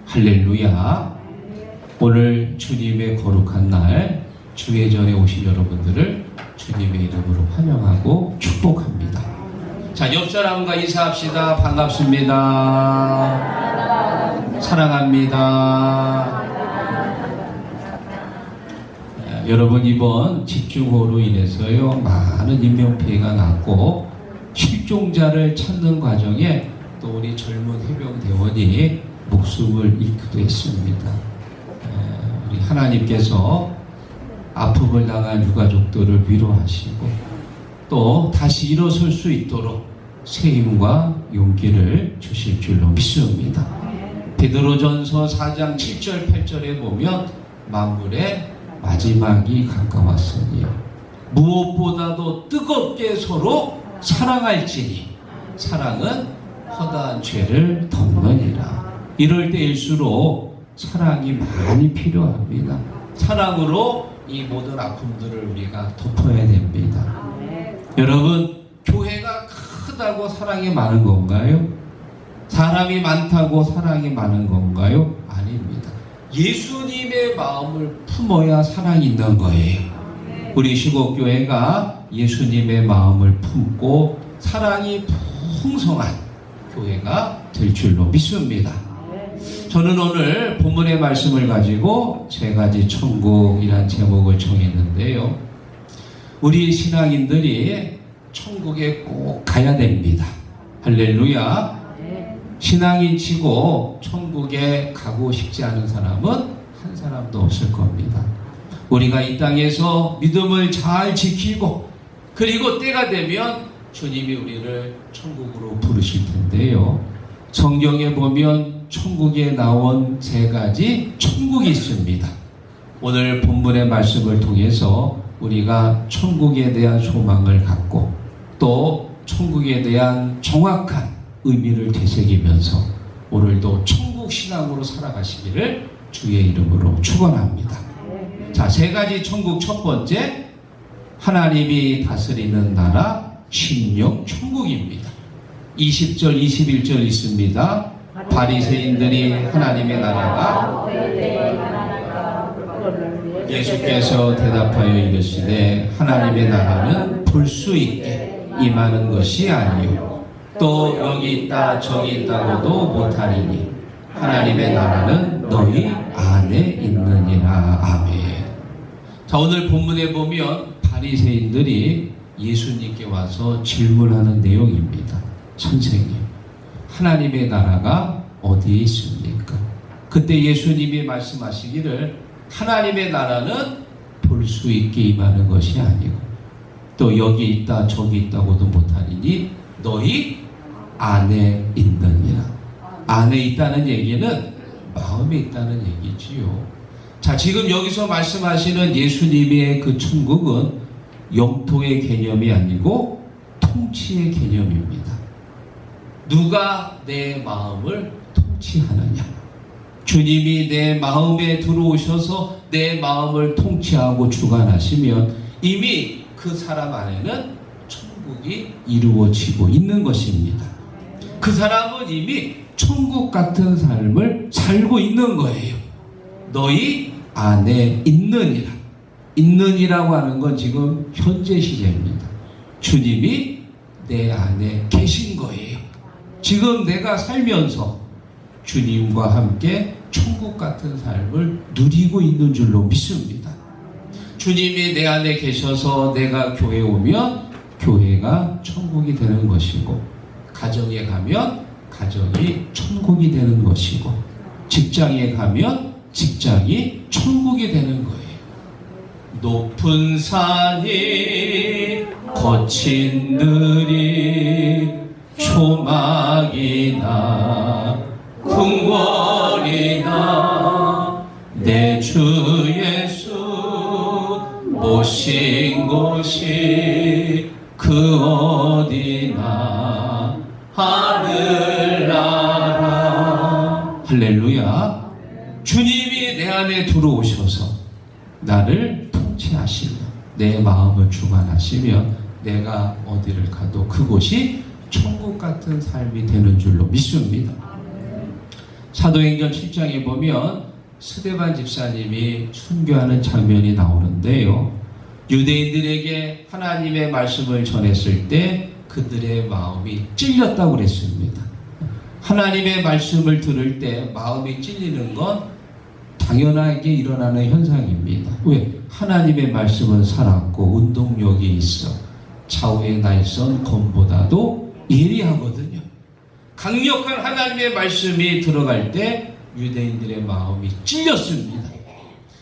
할렐루야. 오늘 주님의 거룩한 날 주회전에 오신 여러분들을 주님의 이름으로 환영하고 축복합니다. 자, 옆 사람과 인사합시다. 반갑습니다. 사랑합니다. 여러분, 이번 집중호우로 인해서요 많은 인명피해가 났고 실종자를 찾는 과정에 또 우리 젊은 해병대원이 목숨을 잃기도 했습니다. 우리 하나님께서 아픔을 당한 유가족들을 위로하시고 또 다시 일어설 수 있도록 새 힘과 용기를 주실 줄로 믿습니다. 베드로전서 4장 7절 8절에 보면 만물의 마지막이 가까웠으니 무엇보다도 뜨겁게 서로 사랑할지니 사랑은 허다한 죄를 덮느니라. 이럴 때일수록 사랑이 많이 필요합니다. 사랑으로 이 모든 아픔들을 우리가 덮어야 됩니다. 여러분, 교회가 크다고 사랑이 많은 건가요? 사람이 많다고 사랑이 많은 건가요? 아닙니다. 예수님의 마음을 품어야 사랑이 있는 거예요. 우리 시곡교회가 예수님의 마음을 품고 사랑이 풍성한 교회가 될 줄로 믿습니다. 저는 오늘 본문의 말씀을 가지고 세 가지 천국이란 제목을 정했는데요. 우리 신앙인들이 천국에 꼭 가야 됩니다. 할렐루야. 신앙인치고 천국에 가고 싶지 않은 사람은 한 사람도 없을 겁니다. 우리가 이 땅에서 믿음을 잘 지키고 그리고 때가 되면 주님이 우리를 천국으로 부르실 텐데요. 성경에 보면 천국에 나온 세 가지 천국이 있습니다. 오늘 본문의 말씀을 통해서 우리가 천국에 대한 소망을 갖고 또 천국에 대한 정확한 의미를 되새기면서 오늘도 천국 신앙으로 살아가시기를 주의 이름으로 축원합니다. 자, 세 가지 천국. 첫 번째, 하나님이 다스리는 나라 신령 천국입니다. 20절 21절 있습니다. 바리새인들이 하나님의 나라가 예수께서 대답하여 이르시되 하나님의 나라는 볼 수 있게 임하는 것이 아니요 또 여기 있다 저기 있다고도 못하리니 하나님의 나라는 너희 안에 있느니라. 아멘. 자, 오늘 본문에 보면 바리새인들이 예수님께 와서 질문하는 내용입니다. 선생님, 하나님의 나라가 어디에 있습니까? 그때 예수님이 말씀하시기를 하나님의 나라는 볼 수 있게 임하는 것이 아니고 또 여기 있다 저기 있다고도 못하리니 너희 안에 있느니라. 안에 있다는 얘기는 마음에 있다는 얘기지요. 자, 지금 여기서 말씀하시는 예수님의 그 천국은 영토의 개념이 아니고 통치의 개념입니다. 누가 내 마음을 통치하느냐? 주님이 내 마음에 들어오셔서 내 마음을 통치하고 주관하시면 이미 그 사람 안에는 천국이 이루어지고 있는 것입니다. 그 사람은 이미 천국 같은 삶을 살고 있는 거예요. 너희 안에 있느니라. 있느니라고 하는 건 지금 현재 시제입니다. 주님이 내 안에 계신 거예요. 지금 내가 살면서 주님과 함께 천국 같은 삶을 누리고 있는 줄로 믿습니다. 주님이 내 안에 계셔서 내가 교회에 오면 교회가 천국이 되는 것이고 가정에 가면 가정이 천국이 되는 것이고 직장에 가면 직장이 천국이 되는 거예요. 높은 산이 거친 들이 초막이나 궁궐이나 내 주 예수 모신 곳이 그 어디나 하늘나라. 할렐루야. 주님이 내 안에 들어오셔서 나를 통치하시며 내 마음을 주관하시면 내가 어디를 가도 그곳이 천국 같은 삶이 되는 줄로 믿습니다. 사도행전 7장에 보면 스데반 집사님이 순교하는 장면이 나오는데요. 유대인들에게 하나님의 말씀을 전했을 때 그들의 마음이 찔렸다고 그랬습니다. 하나님의 말씀을 들을 때 마음이 찔리는 건 당연하게 일어나는 현상입니다. 왜? 하나님의 말씀은 살았고 운동력이 있어 좌우의 날선 검보다도 예리하거든요. 강력한 하나님의 말씀이 들어갈 때 유대인들의 마음이 찔렸습니다.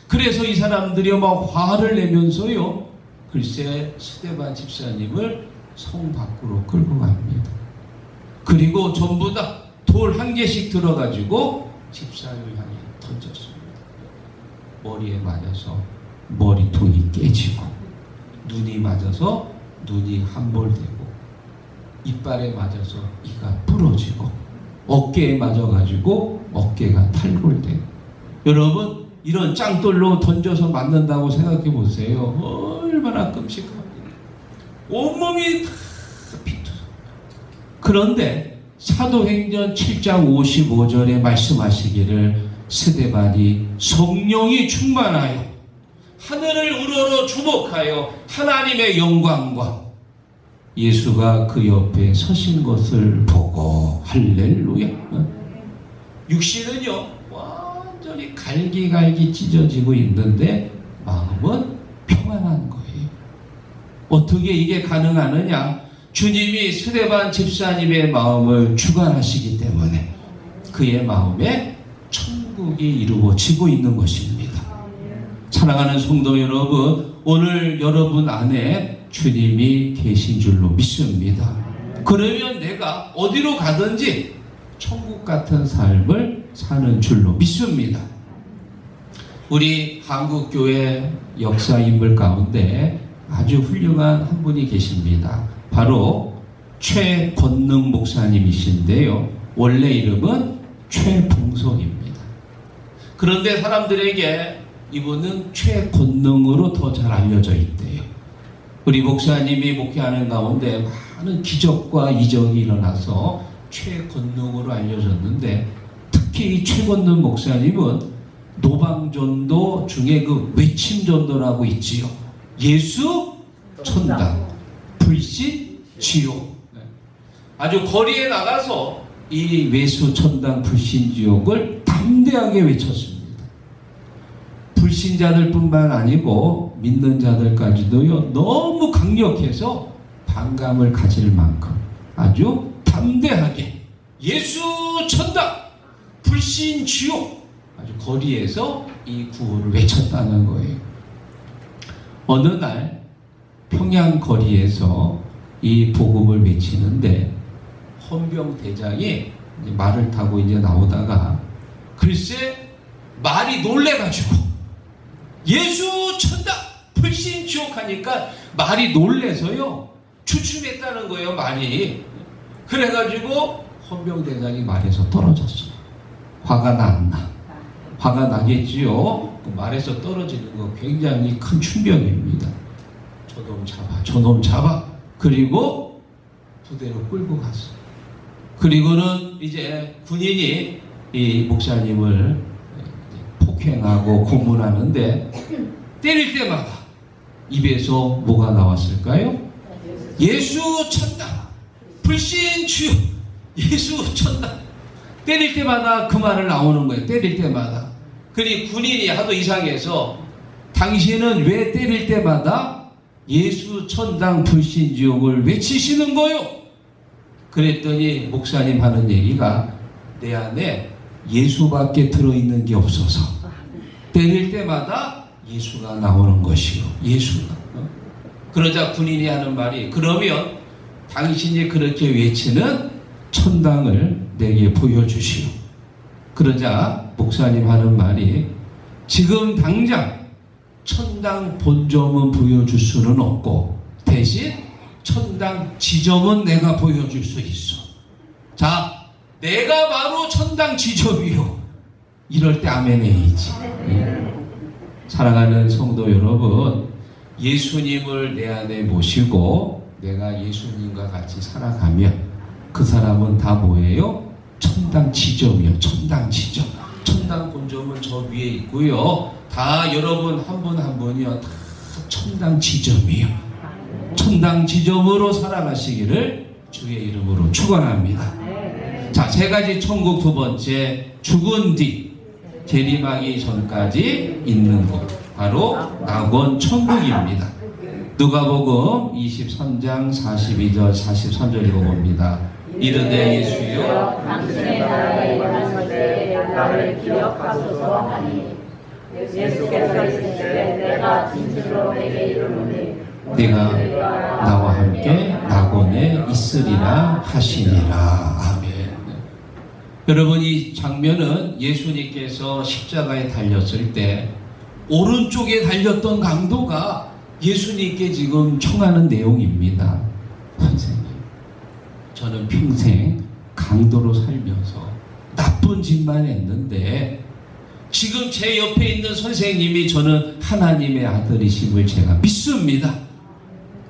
그래서 이 사람들이 막 화를 내면서요, 글쎄 스데반 집사님을 성 밖으로 끌고 갑니다. 그리고 전부 다 돌 한 개씩 들어가지고 집사를 향해 던졌습니다. 머리에 맞아서 머리통이 깨지고, 눈이 맞아서 눈이 함몰되고, 이빨에 맞아서 이가 부러지고, 어깨에 맞아가지고 어깨가 탈골되고. 여러분, 이런 짱돌로 던져서 맞는다고 생각해 보세요. 얼마나 끔찍합니다. 온몸이 다 피투. 그런데 사도행전 7장 55절에 말씀하시기를 스데반이 성령이 충만하여 하늘을 우러러 주목하여 하나님의 영광과 예수가 그 옆에 서신 것을 보고, 할렐루야. 육신은요 완전히 갈기갈기 찢어지고 있는데 마음은 평안한 거예요. 어떻게 이게 가능하느냐? 주님이 스데반 집사님의 마음을 주관하시기 때문에 그의 마음에 천국이 이루어지고 있는 것입니다. 사랑하는 성도 여러분, 오늘 여러분 안에 주님이 계신 줄로 믿습니다. 그러면 내가 어디로 가든지 천국 같은 삶을 사는 줄로 믿습니다. 우리 한국교회 역사 인물 가운데 아주 훌륭한 한 분이 계십니다. 바로 최권능 목사님이신데요. 원래 이름은 최봉석입니다. 그런데 사람들에게 이분은 최권능으로 더 잘 알려져 있대요. 우리 목사님이 목회하는 가운데 많은 기적과 이적이 일어나서 최권능으로 알려졌는데, 특히 이 최권능 목사님은 노방전도 중에 그 외침전도라고 있지요. 예수 천당, 불신 지옥. 아주 거리에 나가서 이 외수 천당 불신 지옥을 담대하게 외쳤습니다. 불신자들 뿐만 아니고 믿는 자들까지도요, 너무 강력해서 반감을 가질 만큼 아주 담대하게 예수 천당 불신 지옥, 아주 거리에서 이 구호를 외쳤다는 거예요. 어느 날 평양 거리에서 이 복음을 외치는데 헌병대장이 말을 타고 이제 나오다가 글쎄 말이 놀래가지고 예수 천당 불신 지옥 하니까 말이 놀래서요 주춤했다는 거예요. 말이. 그래가지고 헌병대장이 말에서 떨어졌어요. 화가 나 안 나? 화가 나겠지요. 그 말에서 떨어지는 거 굉장히 큰 충격입니다. 저놈 잡아, 저놈 잡아. 그리고 부대로 끌고 갔어요. 그리고는 이제 군인이 이 목사님을 폭행하고 고문하는데 때릴 때마다 입에서 뭐가 나왔을까요? 예수 천당 불신 주여 예수 천당. 때릴 때마다 그 말을 나오는 거예요. 때릴 때마다. 그러니 군인이 하도 이상해서 당신은 왜 때릴 때마다 예수 천당 불신 지옥을 외치시는 거요? 그랬더니 목사님 하는 얘기가 내 안에 예수밖에 들어있는 게 없어서 때릴 때마다 예수가 나오는 것이요. 예수가. 그러자 군인이 하는 말이 그러면 당신이 그렇게 외치는 천당을 내게 보여주시오. 그러자 목사님 하는 말이 지금 당장 천당 본점은 보여줄 수는 없고 대신 천당 지점은 내가 보여줄 수 있어. 자, 내가 바로 천당 지점이요. 이럴 때 아멘 해야지. 사랑하는 성도 여러분, 예수님을 내 안에 모시고 내가 예수님과 같이 살아가면 그 사람은 다 뭐예요? 천당 천당 지점이요. 천당 지점. 천당 본점은 저 위에 있고요. 다 여러분 한 분 한 분이요. 다 천당 지점이요. 천당 지점으로 살아가시기를 주의 이름으로 축원합니다. 자, 세 가지 천국. 두 번째, 죽은 뒤 재림하기 전까지 있는 곳, 바로 낙원 천국입니다. 누가복음 23장 42절 43절 읽어봅니다. 이르되 예수여 당신의 나라에 임하실 때 나를 기억하소서 하니 예수께서 이르시되 내가 진실로 내게 이르노니 네가 나와 함께 낙원에 있으리라 하시니라. 아멘. 여러분, 이 장면은 예수님께서 십자가에 달렸을 때 오른쪽에 달렸던 강도가 예수님께 지금 청하는 내용입니다. 선생님, 저는 평생 강도로 살면서 나쁜 짓만 했는데 지금 제 옆에 있는 선생님이 저는 하나님의 아들이심을 제가 믿습니다.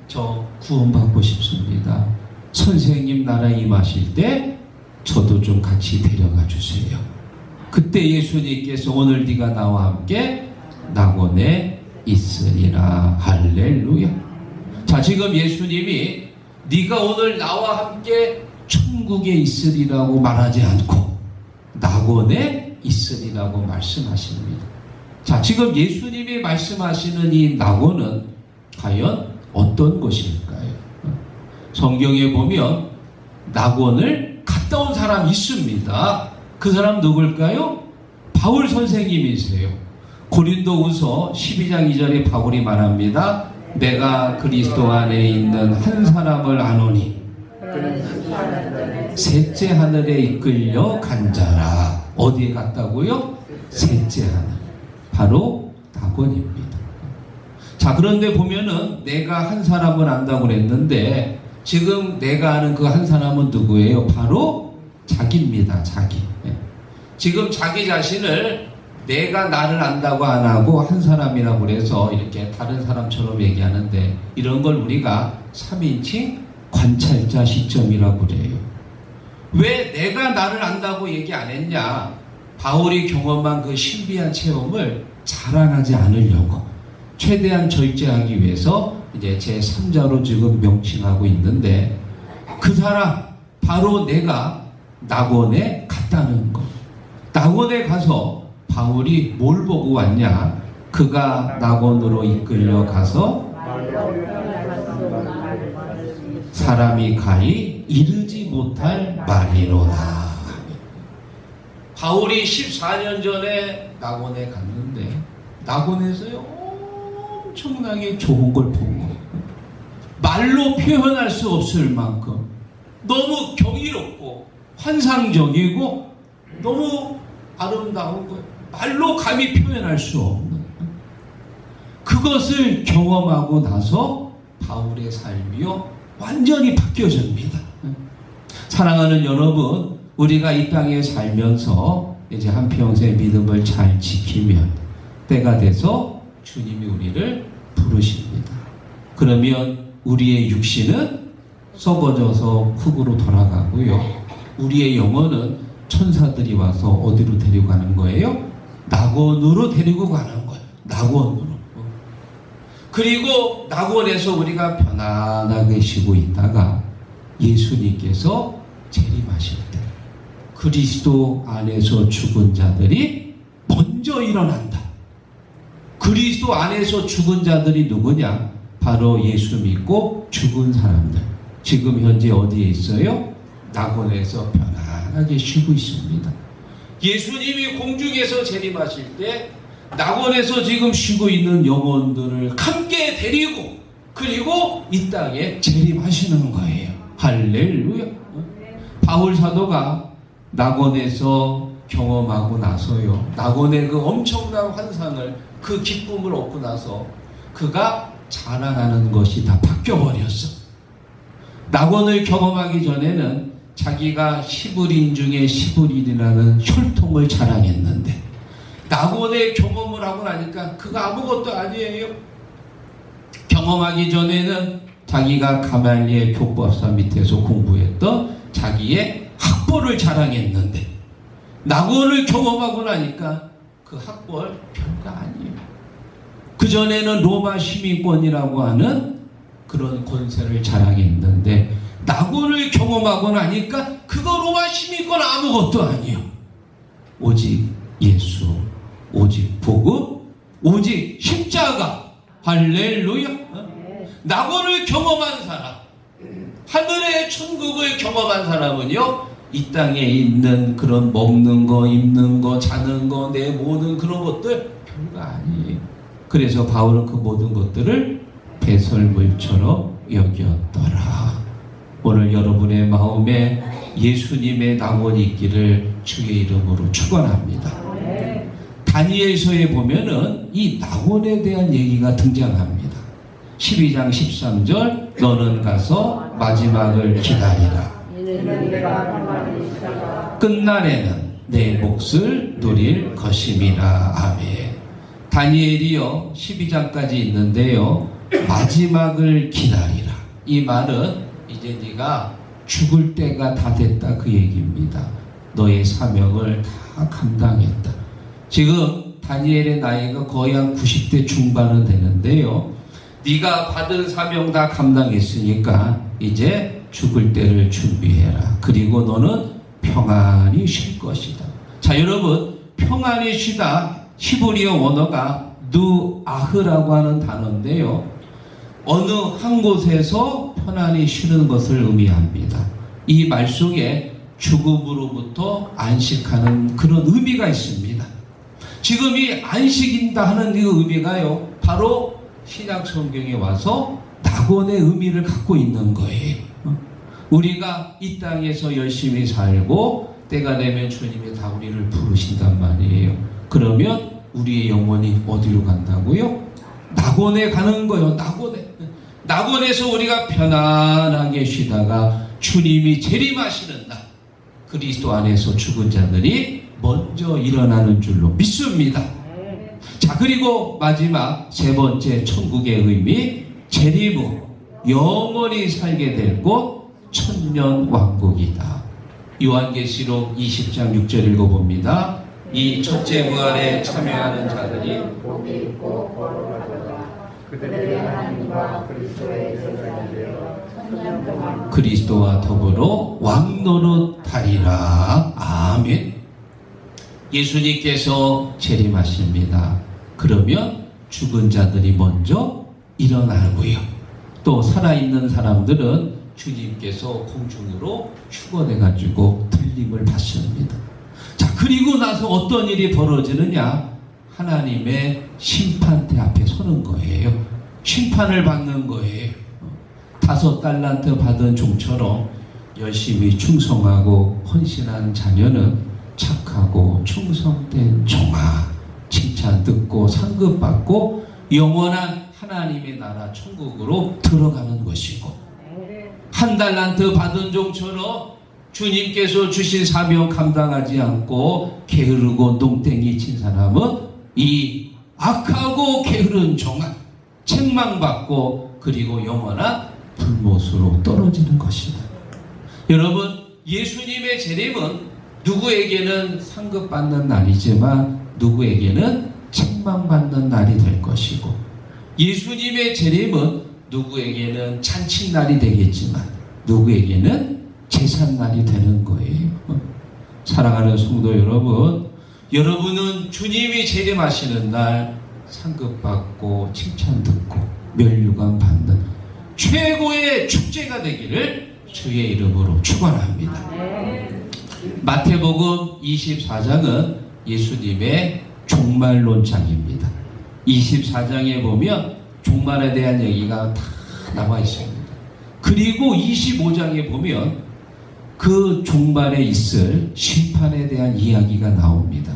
저 구원받고 싶습니다. 선생님 나라에 임하실 때 저도 좀 같이 데려가 주세요. 그때 예수님께서 오늘 네가 나와 함께 낙원에 있으리라. 할렐루야. 자, 지금 예수님이 네가 오늘 나와 함께 천국에 있으리라고 말하지 않고 낙원에 있으리라고 말씀하십니다. 자, 지금 예수님이 말씀하시는 이 낙원은 과연 어떤 곳일까요? 성경에 보면 낙원을 갔다 온 사람이 있습니다. 그 사람 누굴까요? 바울 선생님이세요. 고린도후서 12장 2절에 바울이 말합니다. 내가 그리스도 안에 있는 한 사람을 아노니 셋째 하늘에 이끌려 간 자라. 어디에 갔다고요? 셋째 하늘. 바로 낙원입니다. 자, 그런데 보면은 내가 한 사람을 안다고 그랬는데 지금 내가 아는 그 한 사람은 누구예요? 바로 자기입니다. 자기. 지금 자기 자신을 내가 나를 안다고 안 하고 한 사람이라고 그래서 이렇게 다른 사람처럼 얘기하는데 이런 걸 우리가 3인칭 관찰자 시점이라고 그래요. 왜 내가 나를 안다고 얘기 안 했냐? 바울이 경험한 그 신비한 체험을 자랑하지 않으려고 최대한 절제하기 위해서 이제 제3자로 지금 명칭하고 있는데 그 사람 바로 내가 낙원에 갔다는 것. 낙원에 가서 바울이 뭘 보고 왔냐? 그가 낙원으로 이끌려 가서 사람이 가히 이르지 못할 말이로다. 바울이 14년 전에 낙원에 갔는데 낙원에서요 엄청나게 좋은 걸 본 거예요. 말로 표현할 수 없을 만큼 너무 경이롭고 환상적이고 너무 아름다운 거예요. 말로 감히 표현할 수 없는 그것을 경험하고 나서 바울의 삶이요 완전히 바뀌어집니다. 사랑하는 여러분, 우리가 이 땅에 살면서 이제 한평생 믿음을 잘 지키면 때가 돼서 주님이 우리를 부르십니다. 그러면 우리의 육신은 썩어져서 흙으로 돌아가고요. 우리의 영혼은 천사들이 와서 어디로 데리고 가는 거예요? 낙원으로 데리고 가는 거예요. 낙원으로. 그리고 낙원에서 우리가 편안하게 쉬고 있다가 예수님께서 재림하실 때 그리스도 안에서 죽은 자들이 먼저 일어난다. 그리스도 안에서 죽은 자들이 누구냐? 바로 예수 믿고 죽은 사람들. 지금 현재 어디에 있어요? 낙원에서 편안하게 쉬고 있습니다. 예수님이 공중에서 재림하실 때 낙원에서 지금 쉬고 있는 영혼들을 함께 데리고 그리고 이 땅에 재림하시는 거예요. 할렐루야. 바울 사도가 낙원에서 경험하고 나서요. 낙원의 그 엄청난 환상을 그 기쁨을 얻고 나서 그가 자랑하는 것이 다 바뀌어버렸어. 낙원을 경험하기 전에는 자기가 시브린 중에 시브린이라는 혈통을 자랑했는데 낙원의 경험을 하고 나니까 그가 아무것도 아니에요. 경험하기 전에는 자기가 가말리엘 교법사 밑에서 공부했던 자기의 학벌을 자랑했는데 낙원을 경험하고 나니까 그 학벌 별거 아니에요. 그전에는 로마 시민권이라고 하는 그런 권세를 자랑했는데 낙원을 경험하고 나니까 그거 로마 시민권 아무것도 아니에요. 오직 예수, 오직 복음, 오직 십자가. 할렐루야. 낙원을 경험한 사람, 하늘의 천국을 경험한 사람은요, 이 땅에 있는 그런 먹는 거, 입는 거, 자는 거, 내 모든 그런 것들 별거 아니에요. 그래서 바울은 그 모든 것들을 배설물처럼 여겼더라. 오늘 여러분의 마음에 예수님의 낙원이 있기를 주의 이름으로 축원합니다. 다니엘서에 보면은 이 낙원에 대한 얘기가 등장합니다. 12장 13절 너는 가서 마지막을 기다리라. 끝날에는 내 몫을 누릴 것임이라. 아멘. 다니엘이요 12장까지 있는데요 마지막을 기다리라. 이 말은 이제 네가 죽을 때가 다 됐다 그 얘기입니다. 너의 사명을 다 감당했다. 지금 다니엘의 나이가 거의 한 90대 중반은 되는데요 네가 받은 사명 다 감당했으니까 이제 죽을 때를 준비해라. 그리고 너는 평안히 쉴 것이다. 자, 여러분, 평안히 쉬다 히브리어 원어가 누아흐라고 하는 단어인데요 어느 한 곳에서 편안히 쉬는 것을 의미합니다. 이 말 속에 죽음으로부터 안식하는 그런 의미가 있습니다. 지금 이 안식인다 하는 이 의미가요 바로 신약 성경에 와서 낙원의 의미를 갖고 있는 거예요. 우리가 이 땅에서 열심히 살고 때가 되면 주님이 다 우리를 부르신단 말이에요. 그러면 우리의 영혼이 어디로 간다고요? 낙원에 가는 거예요. 낙원에서 우리가 편안하게 쉬다가 주님이 재림하시는 날 그리스도 안에서 죽은 자들이 먼저 일어나는 줄로 믿습니다. 자, 그리고 마지막 세 번째 천국의 의미, 재림 후 영원히 살게 될 곳 천년 왕국이다. 요한계시록 20장 6절 읽어봅니다. 이 첫째 부활에 참여하는 자들이 복이 있고 거룩하도다. 그들의 하나님과 그리스도의 제사장이 되어 천년 동안 그리스도와 더불어 왕노릇하리라. 아멘. 예수님께서 재림하십니다. 그러면 죽은 자들이 먼저 일어나고요. 또 살아있는 사람들은 주님께서 공중으로 축원해가지고 들림을 받습니다. 자, 그리고 나서 어떤 일이 벌어지느냐? 하나님의 심판대 앞에 서는 거예요. 심판을 받는 거예요. 5달란트 받은 종처럼 열심히 충성하고 헌신한 자녀는 착하고 충성된 종아, 칭찬 듣고 상급 받고 영원한 하나님의 나라 천국으로 들어가는 것이고, 1달란트 받은 종처럼 주님께서 주신 사명 감당하지 않고 게으르고 농땡이 친 사람은 이 악하고 게으른 종아, 책망받고 그리고 영원한 불못으로 떨어지는 것이다. 여러분, 예수님의 재림은 누구에게는 상급받는 날이지만 누구에게는 책망받는 날이 될 것이고, 예수님의 재림은 누구에게는 잔칫날이 되겠지만 누구에게는 제삿날이 되는 거예요. 사랑하는 성도 여러분, 여러분은 주님이 재림하시는 날 상급받고 칭찬 듣고 면류관 받는 최고의 축제가 되기를 주의 이름으로 축원합니다. 마태복음 24장은 예수님의 종말론장입니다. 24장에 보면 종말에 대한 얘기가 다 나와 있습니다. 그리고 25장에 보면 그 종말에 있을 심판에 대한 이야기가 나옵니다.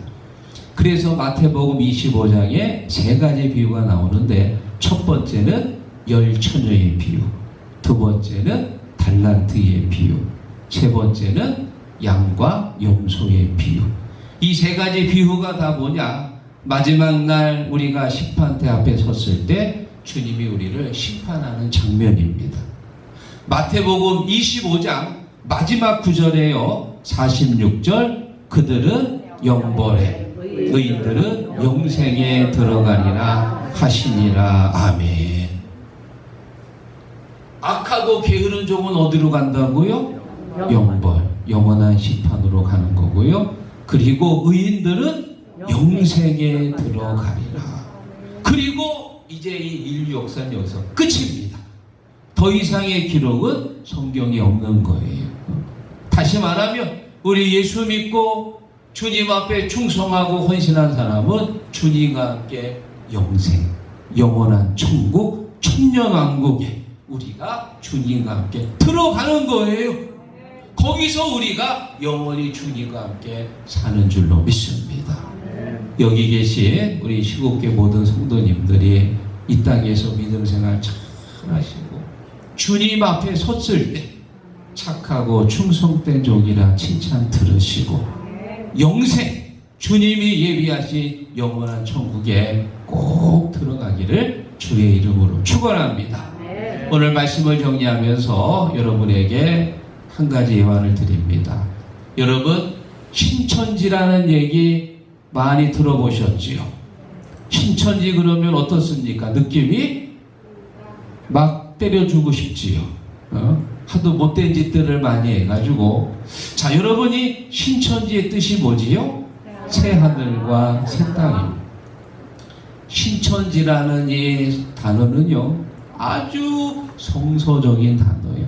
그래서 마태복음 25장에 3가지 비유가 나오는데, 첫 번째는 열처녀의 비유, 두 번째는 달란트의 비유, 세 번째는 양과 염소의 비유. 이 3가지 비유가 다 뭐냐? 마지막 날 우리가 심판대 앞에 섰을 때 주님이 우리를 심판하는 장면입니다. 마태복음 25장 마지막 구절에요, 46절, 그들은 영벌에 의인들은 영생에 들어가리라 하시니라. 아멘. 악하고 게으른 종은 어디로 간다고요? 영벌, 영원한 심판으로 가는 거고요. 그리고 의인들은 영생에 들어가리라. 그리고 이제 이 인류 역사는 여기서 끝입니다. 더 이상의 기록은 성경에 없는 거예요. 다시 말하면 우리 예수 믿고 주님 앞에 충성하고 헌신한 사람은 주님과 함께 영생, 영원한 천국, 천년왕국에 우리가 주님과 함께 들어가는 거예요. 거기서 우리가 영원히 주님과 함께 사는 줄로 믿습니다. 여기 계신 우리 7개 모든 성도님들이 이 땅에서 믿음 생활 잘 하시고 주님 앞에 섰을 때 착하고 충성된 종이라 칭찬 들으시고 영생, 주님이 예비하신 영원한 천국에 꼭 들어가기를 주의 이름으로 축원합니다. 오늘 말씀을 정리하면서 여러분에게 한 가지 예화를 드립니다. 여러분, 신천지라는 얘기 많이 들어보셨지요? 신천지 그러면 어떻습니까? 느낌이 막 때려주고 싶지요. 하도 못된 짓들을 많이 해가지고. 자, 여러분이 신천지의 뜻이 뭐지요? 새 하늘과 새 땅입니다. 신천지라는 이 단어는요, 아주 성서적인 단어예요.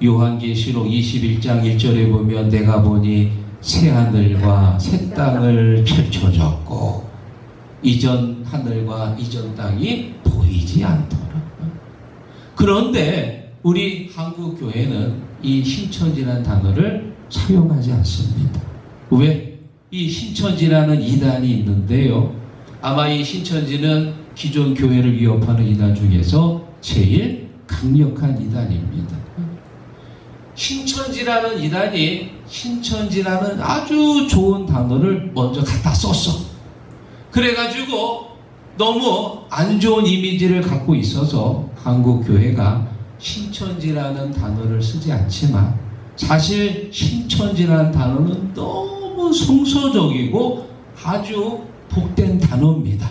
요한계시록 21장 1절에 보면 내가 보니 새 하늘과 새 땅을 펼쳐졌고 이전 하늘과 이전 땅이 보이지 않더라. 그런데 우리 한국 교회는 이 신천지라는 단어를 사용하지 않습니다. 왜? 이 신천지라는 이단이 있는데요. 아마 이 신천지는 기존 교회를 위협하는 이단 중에서 제일 강력한 이단입니다. 신천지라는 이단이 신천지라는 아주 좋은 단어를 먼저 갖다 썼어. 그래가지고 너무 안 좋은 이미지를 갖고 있어서 한국 교회가 신천지라는 단어를 쓰지 않지만 사실 신천지라는 단어는 너무 성서적이고 아주 복된 단어입니다.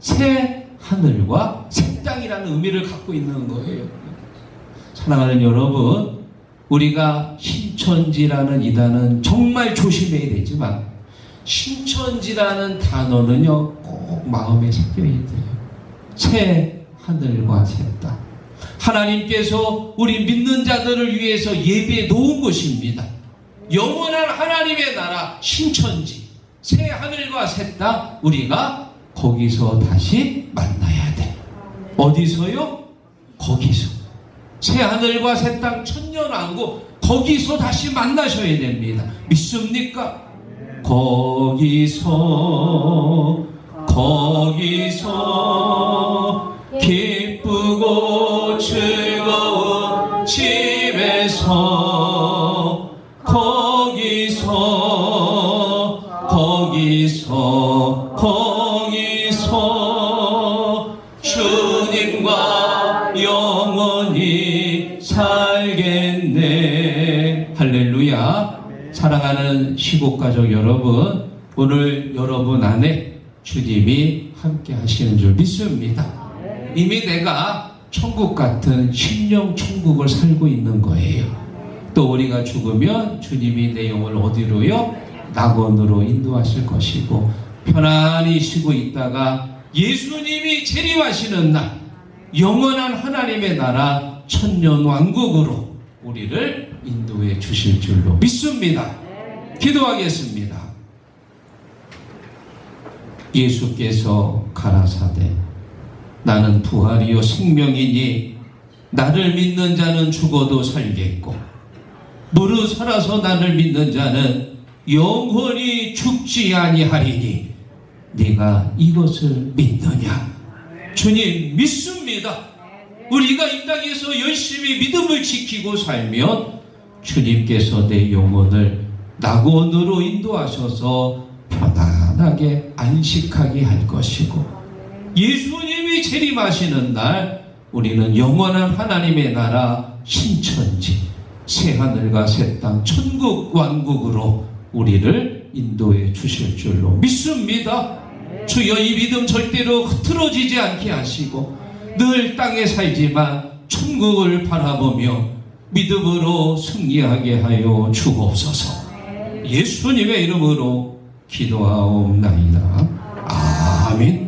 새 하늘과 새 땅이라는 의미를 갖고 있는 거예요. 사랑하는 여러분, 우리가 신천지라는 이단은 정말 조심해야 되지만 신천지라는 단어는요 꼭 마음에 새겨야 돼요. 새 하늘과 새 땅, 하나님께서 우리 믿는 자들을 위해서 예비해 놓은 곳입니다. 영원한 하나님의 나라 신천지, 새 하늘과 새 땅, 우리가 거기서 다시 만나야 돼. 어디서요? 거기서. 새 하늘과 새 땅 천년왕국, 거기서 다시 만나셔야 됩니다. 믿습니까? 거기서 기쁘고 즐거운 집에서 거기서 주님과 영원히 살겠네. 할렐루야. 사랑하는 시국가족 여러분, 오늘 여러분 안에 주님이 함께 하시는 줄 믿습니다. 이미 내가 천국 같은 심령 천국을 살고 있는 거예요. 또 우리가 죽으면 주님이 내 영을 어디로요? 낙원으로 인도하실 것이고, 편안히 쉬고 있다가 예수님이 재림하시는 날 영원한 하나님의 나라 천년왕국으로 우리를 인도해 주실 줄로 믿습니다. 기도하겠습니다. 예수께서 가라사대 나는 부활이요 생명이니 나를 믿는 자는 죽어도 살겠고 무릇 살아서 나를 믿는 자는 영원히 죽지 아니하리니 네가 이것을 믿느냐? 주님, 믿습니다. 우리가 이 땅에서 열심히 믿음을 지키고 살면 주님께서 내 영혼을 낙원으로 인도하셔서 편안하게 안식하게 할 것이고, 예수님이 재림하시는 날 우리는 영원한 하나님의 나라 신천지, 새하늘과 새 땅 천국 왕국으로 우리를 인도해 주실 줄로 믿습니다. 주여, 이 믿음 절대로 흐트러지지 않게 하시고 늘 땅에 살지만 천국을 바라보며 믿음으로 승리하게 하여 주옵소서. 예수님의 이름으로 기도하옵나이다. 아멘.